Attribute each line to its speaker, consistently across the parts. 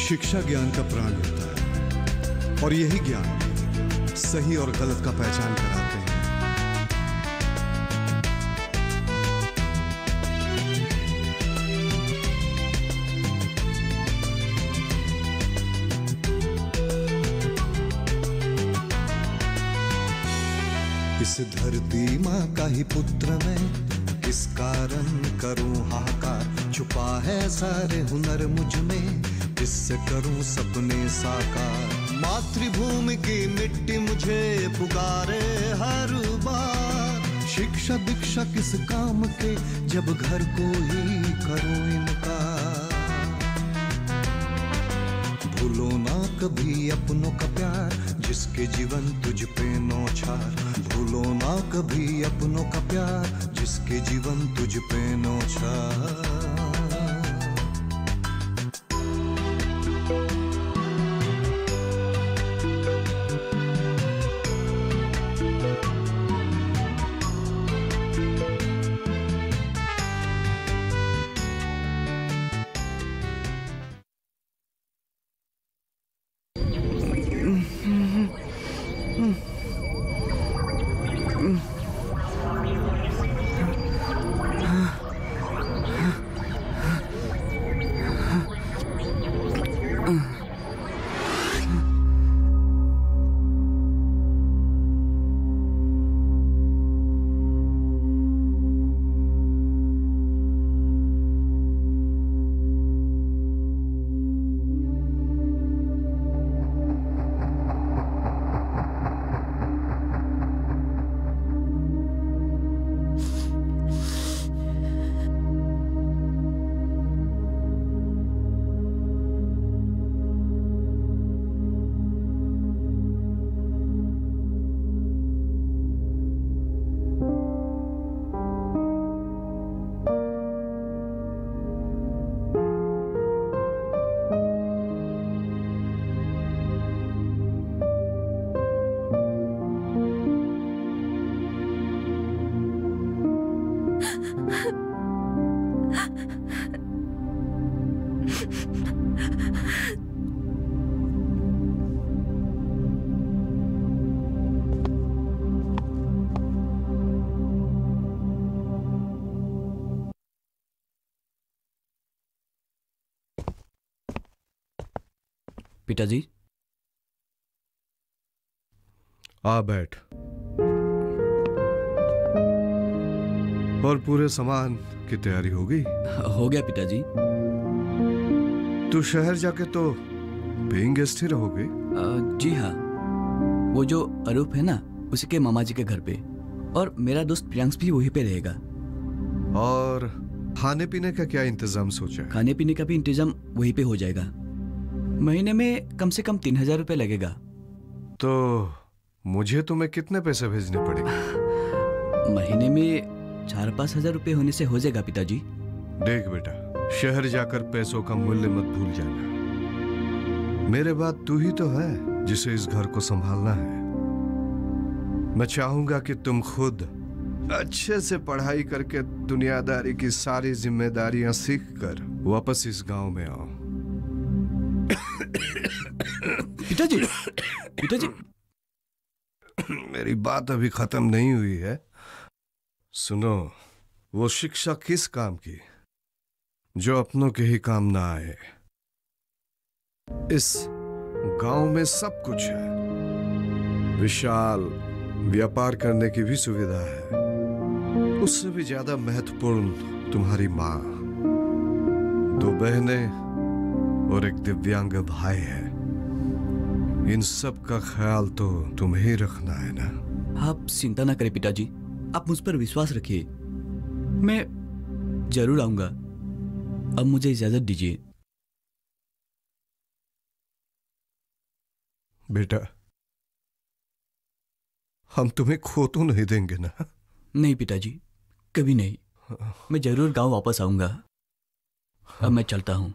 Speaker 1: शिक्षा ज्ञान का प्राण होता है और यही ज्ञान सही और गलत का पहचान कराते हैं। इस धरती माँ का ही पुत्र मैं, किस कारण करूं हाहाकार। छुपा है सारे हुनर मुझ में, जिससे करूं सपने साकार। मातृभूमि की मिट्टी मुझे पुकारे हर बार। शिक्षा दीक्षा किस काम के, जब घर को ही करूं इनकार। भूलो ना कभी अपनों का प्यार, जिसके जीवन तुझ पे नौछार। भूलो ना कभी अपनों का प्यार, जिसके जीवन तुझ पे नौछार।
Speaker 2: पिताजी।
Speaker 1: आ बैठ। और पूरे सामान की तैयारी हो गई?
Speaker 2: हो गया पिताजी।
Speaker 1: तू शहर जाके तो पेइंग गेस्ट ही रहोगे?
Speaker 2: जी हाँ, वो जो अरूप है ना, उसी के मामा जी के घर पे। और मेरा दोस्त प्रियांश भी वहीं पे रहेगा।
Speaker 1: और खाने पीने का क्या इंतजाम सोचा है?
Speaker 2: खाने पीने का भी इंतजाम वहीं पे हो जाएगा। महीने में कम से कम 3000 रुपए लगेगा।
Speaker 1: तो मुझे तुम्हें कितने पैसे भेजने पड़ेंगे?
Speaker 2: महीने में 4-5 हजार रुपए होने से हो जाएगा पिताजी।
Speaker 1: देख बेटा, शहर जाकर पैसों का मूल्य मत भूल जाना। मेरे बाद तू ही तो है जिसे इस घर को संभालना है। मैं चाहूंगा कि तुम खुद अच्छे से पढ़ाई करके दुनियादारी की सारी जिम्मेदारियां सीखकर वापस इस गांव में आओ।
Speaker 2: पिताजी, पिताजी।
Speaker 1: मेरी बात अभी खत्म नहीं हुई है। सुनो, वो शिक्षा किस काम की जो अपनों के ही काम ना आए। इस गांव में सब कुछ है। विशाल व्यापार करने की भी सुविधा है। उससे भी ज्यादा महत्वपूर्ण तुम्हारी माँ, 2 बहनें और एक दिव्यांग भाई है। इन सब का ख्याल तो तुम्हें ही रखना है ना?
Speaker 2: आप चिंता ना करें पिताजी, आप मुझ पर विश्वास रखिए। मैं जरूर आऊंगा। अब मुझे इजाजत दीजिए।
Speaker 1: बेटा, हम तुम्हें खो तो नहीं देंगे ना?
Speaker 2: नहीं पिताजी, कभी नहीं। मैं जरूर गांव वापस आऊंगा। अब मैं चलता हूं।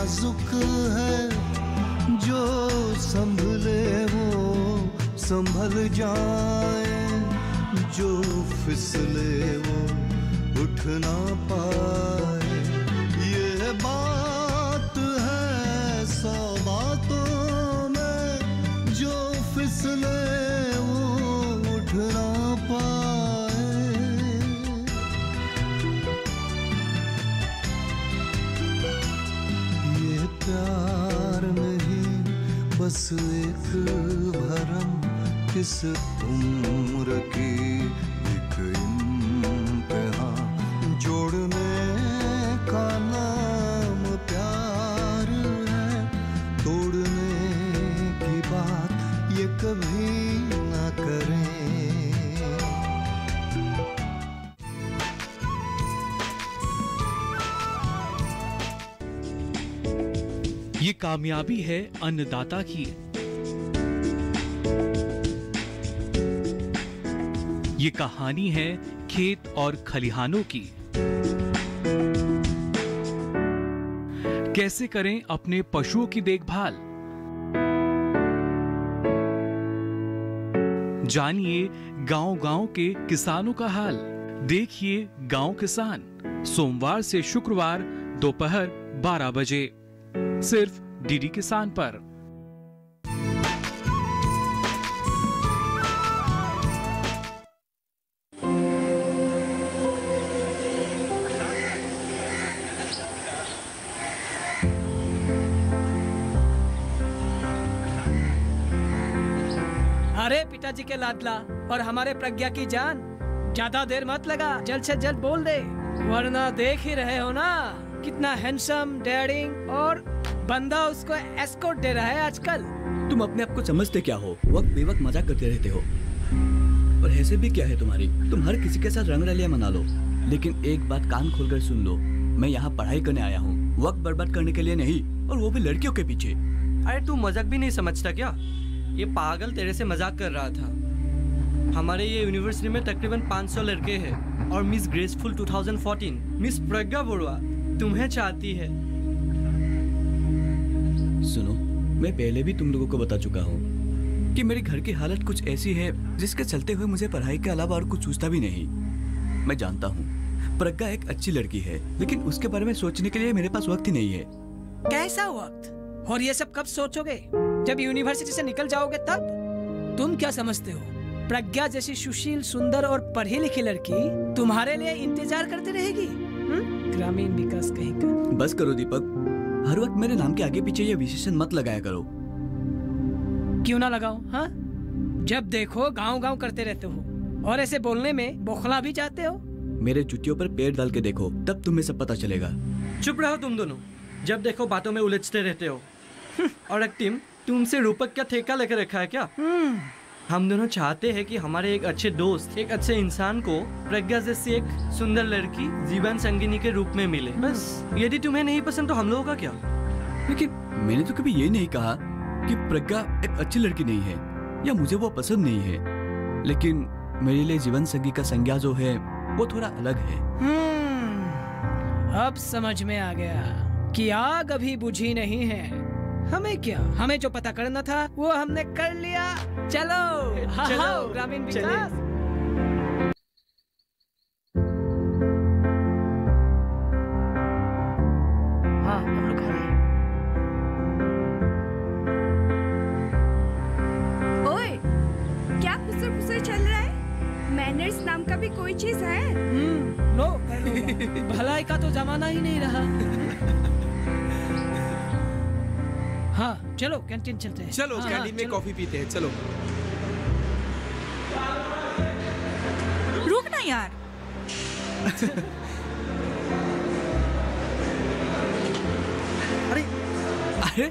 Speaker 1: नाजुक है, जो संभले वो संभल जाए, जो फिसले वो उठ ना पाए। ये बात है 100 बातों में, जो फिसले वो उठ ना पाए। ये प्यार नहीं बस एक भरम, किस उम्र की एक इम्तिहान, जोड़ने का नाम प्यार है, तोड़ने की बात ये कभी ना करें।
Speaker 3: ये कामयाबी है अन्नदाता की, ये कहानी है खेत और खलिहानों की। कैसे करें अपने पशुओं की देखभाल, जानिए गांव-गांव के किसानों का हाल। देखिए गांव किसान, सोमवार से शुक्रवार दोपहर 12 बजे सिर्फ डीडी किसान पर।
Speaker 4: अरे पिताजी के लाडला और हमारे प्रज्ञा की जान, ज्यादा देर मत लगा, जल्द से जल्द बोल दे, वरना देख ही रहे हो ना कितना हैंडसम, डेयरिंग और बंदा उसको एस्कॉर्ट दे रहा है आजकल।
Speaker 2: तुम अपने आप को समझते क्या हो? वक्त बेवक्त मजाक करते रहते हो। और ऐसे भी क्या है तुम्हारी, तुम हर किसी के साथ रंग रलियां मना लो, लेकिन एक बात कान खोलकर सुन लो, मैं यहाँ पढ़ाई करने आया हूँ, वक्त बर्बाद करने के लिए नहीं, और वो भी लड़कियों के पीछे।
Speaker 5: अरे तू मजाक भी नहीं समझता क्या? ये पागल तेरे से मजाक कर रहा था। हमारे ये यूनिवर्सिटी में तकरीबन 500 लड़के हैं और मिस ग्रेसफुल 2014 मिस प्रज्ञा बरुआ तुम्हें चाहती है।
Speaker 2: सुनो, मैं पहले भी तुम लोगों को बता चुका हूँ कि मेरे घर की हालत कुछ ऐसी है जिसके चलते हुए मुझे पढ़ाई के अलावा और कुछ सूझता भी नहीं। मैं जानता हूँ प्रज्ञा एक अच्छी लड़की है, लेकिन उसके बारे में सोचने के लिए मेरे पास वक्त ही नहीं है।
Speaker 4: कैसा वक्त? और ये सब कब सोचोगे? जब यूनिवर्सिटी से निकल जाओगे तब? तुम क्या समझते हो, प्रज्ञा जैसी सुशील, सुंदर और पढ़ी लिखी लड़की तुम्हारे लिए इंतजार करती रहेगी? ग्रामीण विकास कहीं का।
Speaker 2: बस करो दीपक, हर वक्त मेरे नाम के आगे पीछे ये विशेषण मत लगाया करो।
Speaker 4: क्यों ना लगाओ? हाँ, जब देखो गांव-गांव करते रहते हो और ऐसे बोलने में बौखला भी जाते हो।
Speaker 2: मेरे जुतियों पर पैर डाल के देखो, तब तुम्हें सब पता चलेगा।
Speaker 5: चुप रहो तुम दोनों, जब देखो बातों में उलझते रहते हो। और एक टीम, तुमसे रूपक क्या ठेका लेकर रखा है क्या? हम दोनों चाहते हैं कि हमारे एक अच्छे दोस्त, एक अच्छे इंसान को प्रज्ञा जैसी एक सुंदर लड़की जीवन संगिनी के रूप में मिले। बस यदि तुम्हें नहीं पसंद तो हम लोगों का क्या?
Speaker 2: लेकिन मैंने तो कभी ये नहीं कहा कि प्रज्ञा एक अच्छी लड़की नहीं है या मुझे वो पसंद नहीं है, लेकिन मेरे लिए जीवन संगी का संज्ञा जो है वो थोड़ा अलग है।
Speaker 4: अब समझ में आ गया कि आग अभी बुझी नहीं है। हमें क्या, हमें जो पता करना था वो हमने कर लिया। चलो, चलो ग्रामीण विकास। हाँ, हम लोग आ रहे हैं।
Speaker 6: ओए, क्या फुसर-फुसर चल रहा है? मैनर्स नाम का भी कोई चीज है?
Speaker 4: नो, भलाई का तो जमाना ही नहीं रहा। हाँ, चलो कैंटीन चलते हैं।
Speaker 7: चलो कैंटीन में कॉफी पीते हैं, चलो।
Speaker 6: रुक ना यार।
Speaker 5: अरे
Speaker 2: अरे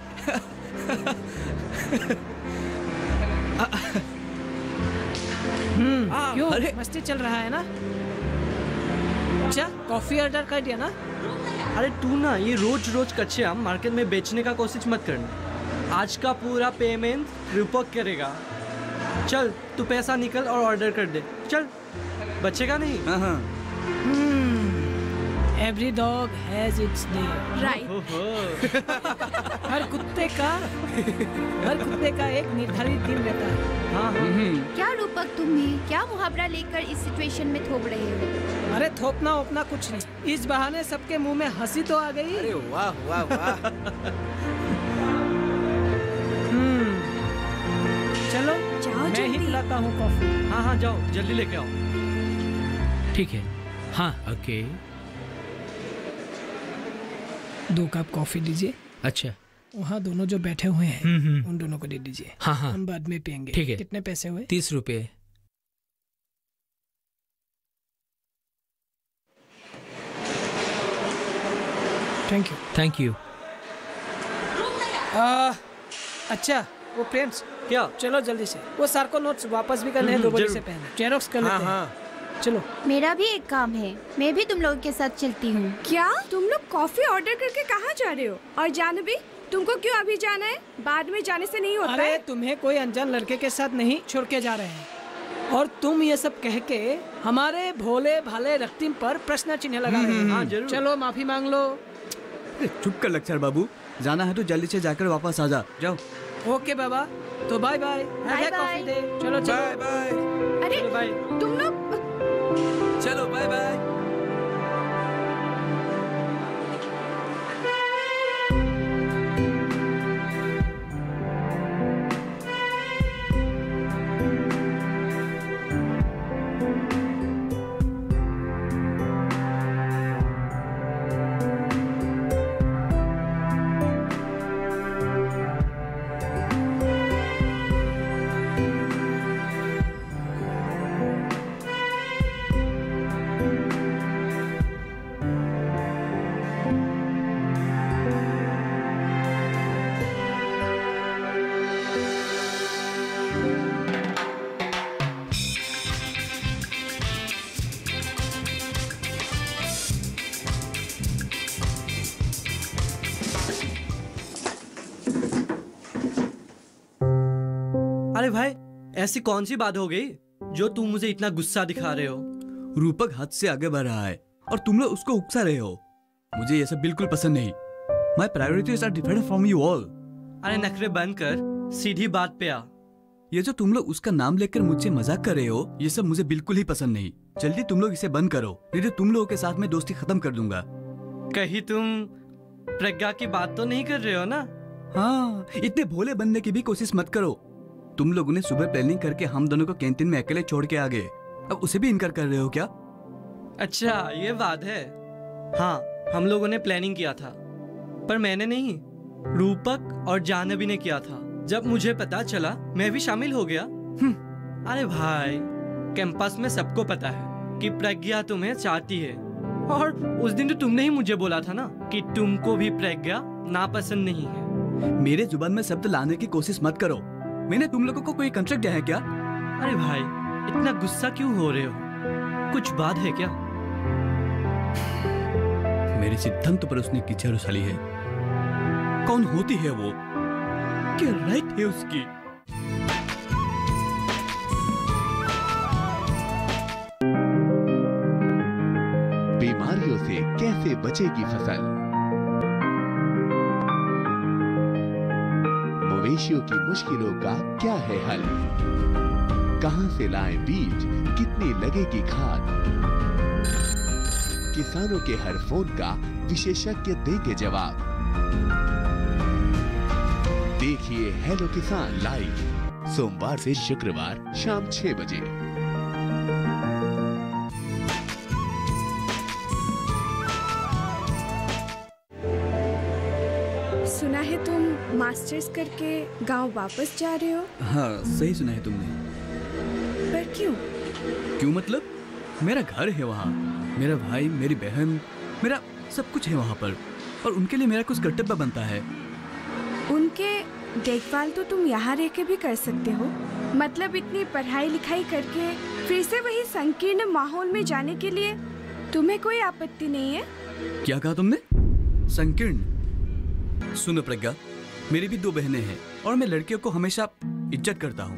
Speaker 4: क्यों?
Speaker 2: अरे
Speaker 4: मस्ती चल रहा है ना? अच्छा, कॉफी ऑर्डर कर दिया ना?
Speaker 5: अरे तू ना ये रोज रोज कच्चे आम मार्केट में बेचने का कोशिश मत करना। आज का पूरा पेमेंट रूपक करेगा। चल तू पैसा निकल और ऑर्डर कर दे। चल, बचेगा नहीं।
Speaker 2: हाँ।
Speaker 4: Every dog has its day.
Speaker 6: Right.
Speaker 4: हर कुत्ते का एक निर्धारित दिन रहता है।
Speaker 8: क्या रूपक तुम्हें क्या मुहावरा लेकर इस सिचुएशन में थोप रहे हो?
Speaker 4: अरे थोपना ओपना कुछ नहीं, इस बहाने सबके मुंह में हंसी तो आ गई।
Speaker 7: अरे वाह वाह वाह।
Speaker 4: चलो
Speaker 6: जाओ
Speaker 4: मैं ही
Speaker 6: जल्दी।
Speaker 4: पिलाता हूँ कॉफी।
Speaker 5: हाँ जाओ जल्दी लेके आओ।
Speaker 9: ठीक है। हाँ ओके।
Speaker 4: 2 कप कॉफी दीजिए।
Speaker 9: अच्छा।
Speaker 4: वहाँ दोनों जो बैठे हुए हैं उन दोनों को दे दीजिए।
Speaker 9: हाँ हाँ
Speaker 4: हम बाद में पियेंगे।
Speaker 9: ठीक है।
Speaker 4: कितने पैसे हुए?
Speaker 9: 30 रुपए।
Speaker 4: Thank you.
Speaker 9: Thank you.
Speaker 4: अच्छा वो फ्रेंड्स
Speaker 5: क्या?
Speaker 4: चलो जल्दी से, वो सर को नोट्स वापस भी करने हैं, 2 बजे
Speaker 5: जरूर।
Speaker 4: से पहले जेरोक्स कर लेते हैं। चलो
Speaker 8: मेरा भी एक काम है, मैं भी तुम लोगों के साथ चलती हूँ।
Speaker 6: क्या तुम लोग कॉफी ऑर्डर करके कहाँ जा रहे हो? और जानवी तुमको क्यों अभी जाना है? बाद में जाने से नहीं होता
Speaker 4: अरे
Speaker 6: है।
Speaker 4: तुम्हें कोई अनजान लड़के के साथ नहीं छोड़ के जा रहे हैं, और तुम ये सब कह के हमारे भोले भाले रक्तिम पर प्रश्न चिन्ह लगा रहे
Speaker 5: हाँ
Speaker 4: हैं।
Speaker 5: जरूर।
Speaker 4: चलो माफी मांग लो।
Speaker 2: चुप कर लक्षण बाबू, जाना है तो जल्दी से जाकर वापस आ जा। जाओ।
Speaker 4: ओके बाबा, तो bye bye.
Speaker 8: Bye
Speaker 4: coffee
Speaker 8: bye.
Speaker 4: दे। चलो
Speaker 7: बाय
Speaker 4: चलो।
Speaker 7: बाय।
Speaker 6: अरे
Speaker 5: चलो बाय।
Speaker 6: तुम लोग
Speaker 7: चलो बाय बाय।
Speaker 5: अरे भाई ऐसी कौन सी बात हो गई जो तुम मुझे इतना गुस्सा दिखा रहे हो?
Speaker 2: रूपक हद से आगे बढ़ रहा है और तुम लोग उसको उकसा रहे हो। मुझे ये सब बिल्कुल पसंद नहीं। My priorities are different from you all.
Speaker 5: अरे नखरे बंद कर, सीधी बात पे आ।
Speaker 2: ये जो तुम लोग उसका नाम लेकर मुझसे मजाक कर रहे हो, ये सब मुझे बिल्कुल ही पसंद नहीं। जल्दी तुम लोग इसे बंद करो, नहीं तो तुम लोगों के साथ मैं दोस्ती खत्म कर दूंगा।
Speaker 5: कहीं तुम प्रज्ञा की बात तो नहीं कर रहे हो ना?
Speaker 2: हाँ, इतने भोले बनने की भी कोशिश मत करो। तुम लोगों ने सुबह प्लानिंग करके हम दोनों को कैंटीन में अकेले छोड़ के आ गए, अब उसे भी इनकार कर रहे हो क्या?
Speaker 5: अच्छा ये बात है। हाँ हम लोगों ने प्लानिंग किया था, पर मैंने नहीं, रूपक और जानवी ने किया था। जब मुझे पता चला मैं भी शामिल हो गया। अरे भाई कैंपस में सबको पता है कि प्रज्ञा तुम्हें चाहती है, और उस दिन तो तुमने ही मुझे बोला था ना कि तुमको भी प्रज्ञा नापसंद नहीं है।
Speaker 2: मेरे जुबान में शब्द लाने की कोशिश मत करो। मैंने तुम लोगों को कोई कॉन्ट्रैक्ट दिया है क्या?
Speaker 5: अरे भाई इतना गुस्सा क्यों हो रहे हो? कुछ बात है क्या?
Speaker 2: मेरे सिद्धांत पर उसने कीचड़ उछाली है। कौन होती है वो? क्या राइट है उसकी?
Speaker 10: बीमारियों से कैसे बचेगी फसल? मवेशियों की मुश्किलों का क्या है हल? कहां से लाएं बीज, कितनी लगेगी खाद? किसानों के हर फोन का विशेषज्ञ देंगे जवाब। देखिए हेलो किसान लाइव सोमवार से शुक्रवार शाम 6 बजे।
Speaker 6: सुना है तुम मास्टर्स करके गांव वापस जा रहे हो,
Speaker 2: हाँ सही सुना है तुमने।
Speaker 6: पर क्यों?
Speaker 2: क्यों मतलब? मेरा घर है वहाँ, मेरा भाई, मेरी बहन, मेरा सब कुछ है वहाँ पर, और उनके लिए मेरा कुछ कर्तव्य बनता है।
Speaker 6: उनके देखभाल तो तुम यहाँ रह के भी कर सकते हो। मतलब इतनी पढ़ाई लिखाई करके फिर से वही संकीर्ण माहौल में जाने के लिए तुम्हें कोई आपत्ति नहीं है?
Speaker 2: क्या कहा तुमने? संकीर्ण? सुनो प्रज्ञा, मेरी भी 2 बहनें हैं और मैं लड़कियों को हमेशा इज्जत करता हूँ,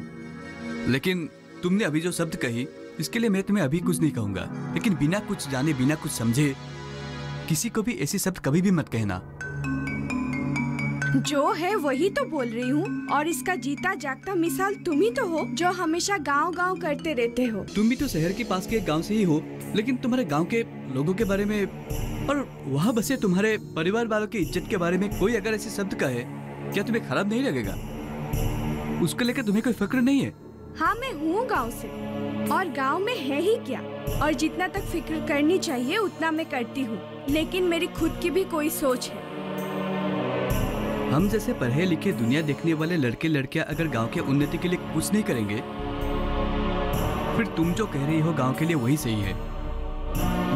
Speaker 2: लेकिन तुमने अभी जो शब्द कही इसके लिए मैं तुम्हें अभी कुछ नहीं कहूँगा, लेकिन बिना कुछ जाने बिना कुछ समझे किसी को भी ऐसी शब्द कभी भी मत कहना।
Speaker 6: जो है वही तो बोल रही हूँ, और इसका जीता जागता मिसाल तुम ही तो हो, जो हमेशा गांव-गांव करते रहते हो।
Speaker 2: तुम भी तो शहर के पास के एक गांव से ही हो, लेकिन तुम्हारे गांव के लोगों के बारे में और वहाँ बसे तुम्हारे परिवार वालों की इज्जत के बारे में कोई अगर ऐसे शब्द कहे, क्या तुम्हें खराब नहीं लगेगा? उसको लेकर तुम्हें कोई फिक्र नहीं है?
Speaker 6: हाँ, मैं हूँ गांव से, और गांव में है ही क्या, और जितना तक फिक्र करनी चाहिए उतना मैं करती हूँ, लेकिन मेरी खुद की भी कोई सोच है।
Speaker 2: हम जैसे पढ़े लिखे दुनिया देखने वाले लड़के लड़कियां अगर गांव के उन्नति के लिए कुछ नहीं करेंगे, फिर तुम जो कह रही हो गांव के लिए वही सही है।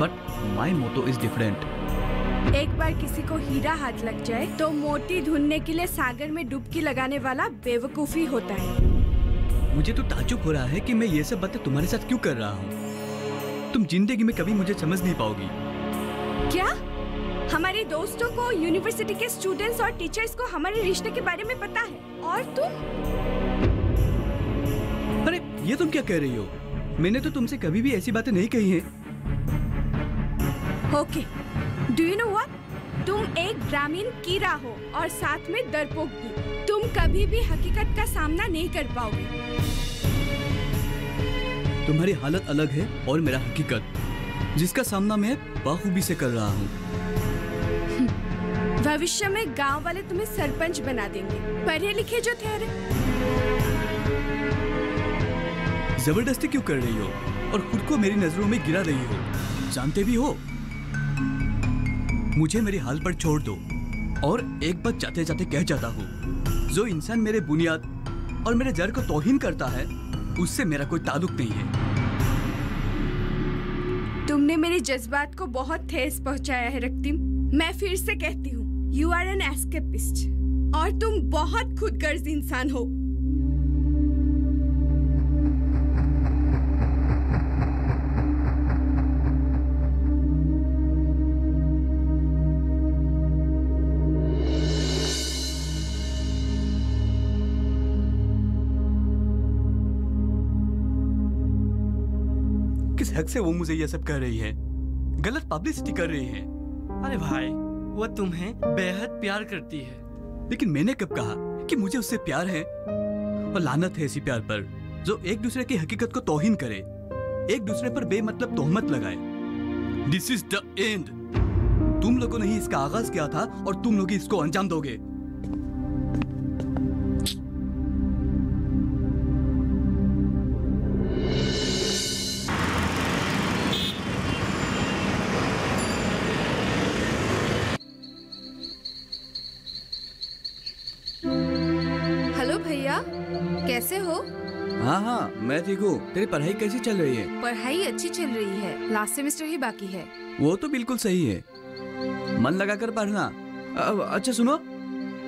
Speaker 2: But my motto is different.
Speaker 6: एक बार किसी को हीरा हाथ लग जाए तो मोती ढूंढने के लिए सागर में डुबकी लगाने वाला बेवकूफी होता है।
Speaker 2: मुझे तो ताज्जुब हो रहा है कि मैं ये सब बातें तुम्हारे साथ क्यों कर रहा हूँ। तुम जिंदगी में कभी मुझे समझ नहीं पाओगी।
Speaker 6: क्या? हमारे दोस्तों को, यूनिवर्सिटी के स्टूडेंट्स और टीचर्स को हमारे रिश्ते के बारे में पता है, और तुम?
Speaker 2: अरे ये तुम क्या कह रही हो? मैंने तो तुमसे कभी भी ऐसी बातें नहीं कही हैं।
Speaker 6: Okay, do you know what? तुम एक ग्रामीण कीड़ा हो और साथ में डरपोक भी। तुम कभी भी हकीकत का सामना नहीं कर पाओगे।
Speaker 2: तुम्हारी हालत अलग है और मेरा हकीकत, जिसका सामना मैं बाखूबी से कर रहा हूँ।
Speaker 6: भविष्य में गांव वाले तुम्हें सरपंच बना देंगे, पढ़े लिखे जो ठहरे।
Speaker 2: जबरदस्ती क्यों कर रही हो और खुद को मेरी नजरों में गिरा रही हो? जानते भी हो मुझे मेरी हाल पर छोड़ दो। और एक बात जाते जाते कह जाता हूँ, जो इंसान मेरे बुनियाद और मेरे जड़ को तौहीन करता है, उससे मेरा कोई ताल्लुक नहीं है।
Speaker 6: तुमने मेरे जज्बात को बहुत ठेस पहुंचाया है रक्तिम। मैं फिर से कहती हूँ, यू आर एन एस्केपिस्ट, और तुम बहुत खुदगर्ज इंसान हो।
Speaker 2: किस हक से वो मुझे ये सब कह रही है? गलत पब्लिसिटी कर रही है।
Speaker 5: अरे भाई, वो तुम्हें बेहद प्यार करती है।
Speaker 2: लेकिन मैंने कब कहा कि मुझे उससे प्यार है? और लानत है ऐसी प्यार पर जो एक दूसरे की हकीकत को तौहीन करे, एक दूसरे पर बेमतलब तोहमत लगाए। This is the end. तुम लोगों ने ही इसका आगाज किया था और तुम लोग ही इसको अंजाम दोगे।
Speaker 11: कैसे हो?
Speaker 2: हाँ हाँ, मैं ठीक हूँ। तेरी पढ़ाई कैसी चल रही है?
Speaker 11: पढ़ाई अच्छी चल रही है, लास्ट सेमेस्टर ही बाकी है।
Speaker 2: वो तो बिल्कुल सही है, मन लगाकर पढ़ना। अच्छा सुनो,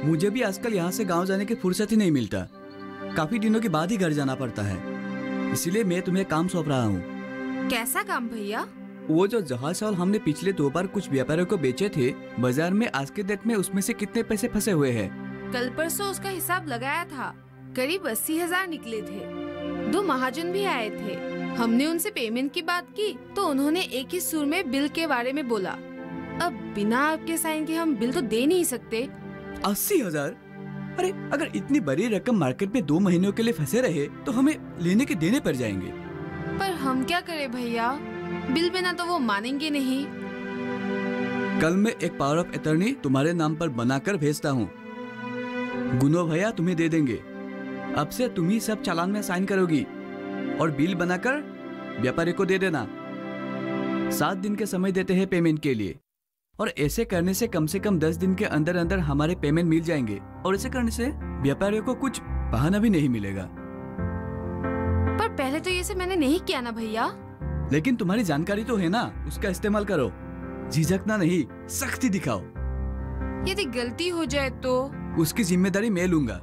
Speaker 2: मुझे भी आजकल यहाँ से गांव जाने की फुर्सत ही नहीं मिलता। काफी दिनों के बाद ही घर जाना पड़ता है, इसीलिए मैं तुम्हें काम सौंप रहा हूँ।
Speaker 11: कैसा काम भैया?
Speaker 2: वो जो जहाज साल हमने पिछले 2 बार कुछ व्यापारियों को बेचे थे बाजार में, आज के डेट में उसमें से कितने पैसे फंसे हुए हैं?
Speaker 11: कल परसों उसका हिसाब लगाया था, करीब 80,000 निकले थे। 2 महाजन भी आए थे। हमने उनसे पेमेंट की बात की तो उन्होंने एक ही सुर में बिल के बारे में बोला। अब बिना आपके साइन के हम बिल तो दे नहीं सकते।
Speaker 2: 80,000? अरे अगर इतनी बड़ी रकम मार्केट में 2 महीनों के लिए फंसे रहे तो हमें लेने के देने पड़ जाएंगे।
Speaker 11: पर हम क्या करें भैया, बिल बिना तो वो मानेंगे नहीं।
Speaker 2: कल मैं एक पावर ऑफ अटर्नी तुम्हारे नाम पर बनाकर भेजता हूँ। गुनो भैया तुम्हें दे देंगे। अब से तुम ही सब चालान में साइन करोगी और बिल बनाकर व्यापारी को दे देना। 7 दिन के समय देते हैं पेमेंट के लिए, और ऐसे करने से कम 10 दिन के अंदर अंदर हमारे पेमेंट मिल जाएंगे, और ऐसे करने से व्यापारियों को कुछ बहाना भी नहीं मिलेगा।
Speaker 11: पर पहले तो ये सब मैंने नहीं किया ना भैया।
Speaker 2: लेकिन तुम्हारी जानकारी तो है ना, उसका इस्तेमाल करो। झिझकना नहीं, सख्ती दिखाओ।
Speaker 11: यदि गलती हो जाए तो
Speaker 2: उसकी जिम्मेदारी मैं लूंगा,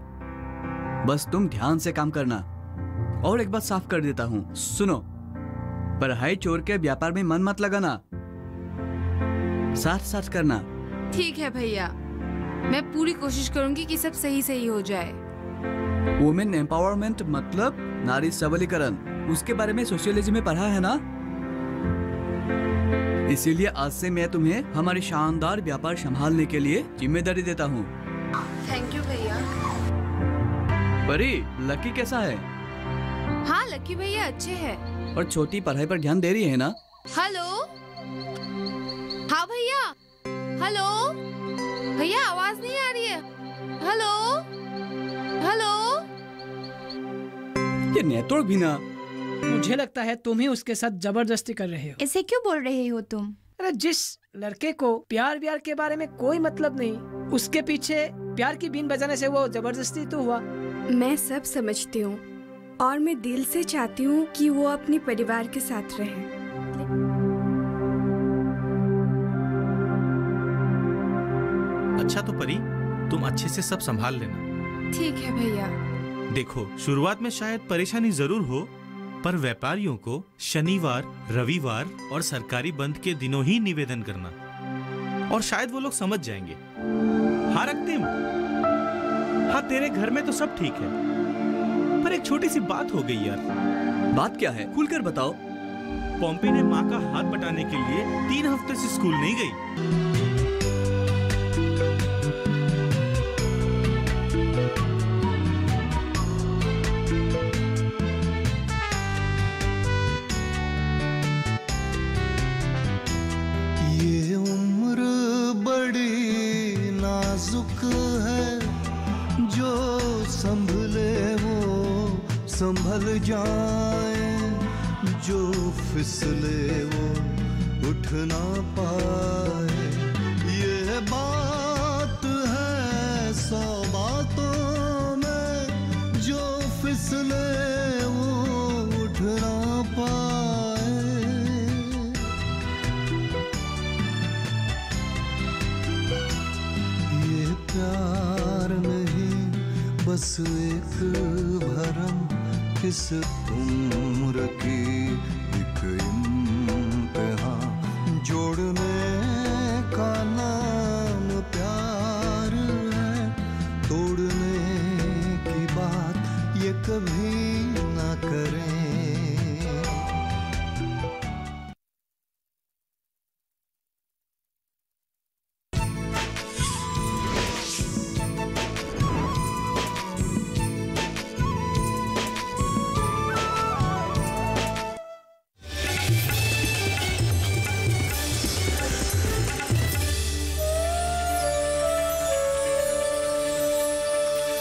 Speaker 2: बस तुम ध्यान से काम करना। और एक बात साफ कर देता हूँ, सुनो, पढ़ाई छोड़ के व्यापार में मन मत लगाना, साथ साथ करना।
Speaker 11: ठीक है भैया, मैं पूरी कोशिश करूंगी कि सब सही हो जाए।
Speaker 2: वुमेन एम्पावरमेंट मतलब नारी सबलीकरण, उसके बारे में सोशियोलॉजी में पढ़ा है ना? इसीलिए आज से मैं तुम्हें हमारे शानदार व्यापार संभालने के लिए जिम्मेदारी देता हूँ।
Speaker 11: थैंक यू भैया।
Speaker 2: परी, लकी कैसा है?
Speaker 11: हाँ लकी भैया अच्छे हैं।
Speaker 2: और छोटी पढ़ाई पर ध्यान दे रही है ना?
Speaker 11: हेलो। हाँ भैया। हेलो भैया, आवाज नहीं आ रही है। Hello hello.
Speaker 2: ये नेटवर्क भी ना।
Speaker 4: मुझे लगता है तुम ही उसके साथ जबरदस्ती कर रहे हो।
Speaker 8: ऐसे क्यों बोल रहे हो तुम?
Speaker 4: अरे जिस लड़के को प्यार के बारे में कोई मतलब नहीं, उसके पीछे प्यार की बीन बजाने से वो जबरदस्ती तो हुआ।
Speaker 6: मैं सब समझती हूँ और मैं दिल से चाहती हूँ कि वो अपने परिवार के साथ रहे।
Speaker 12: अच्छा तो परी, तुम अच्छे से सब संभाल लेना।
Speaker 11: ठीक है भैया।
Speaker 12: देखो, शुरुआत में शायद परेशानी जरूर हो, पर व्यापारियों को शनिवार, रविवार और सरकारी बंद के दिनों ही निवेदन करना, और शायद वो लोग समझ जाएंगे। हाँ रक्तिम, हाँ तेरे घर में तो सब ठीक है, पर एक छोटी सी बात हो गई यार।
Speaker 2: बात क्या है? खुलकर बताओ।
Speaker 12: पॉम्पी ने माँ का हाथ बटाने के लिए 3 हफ्ते से स्कूल नहीं गई।
Speaker 1: संभल जाए, जो फिसले वो उठ ना पाए। ये बात है 100 बातों में, जो फिसले वो उठ ना पाए। ये प्यार नहीं, बस एक भरम, किस उम्र की एक इम्तिहान जोड़ने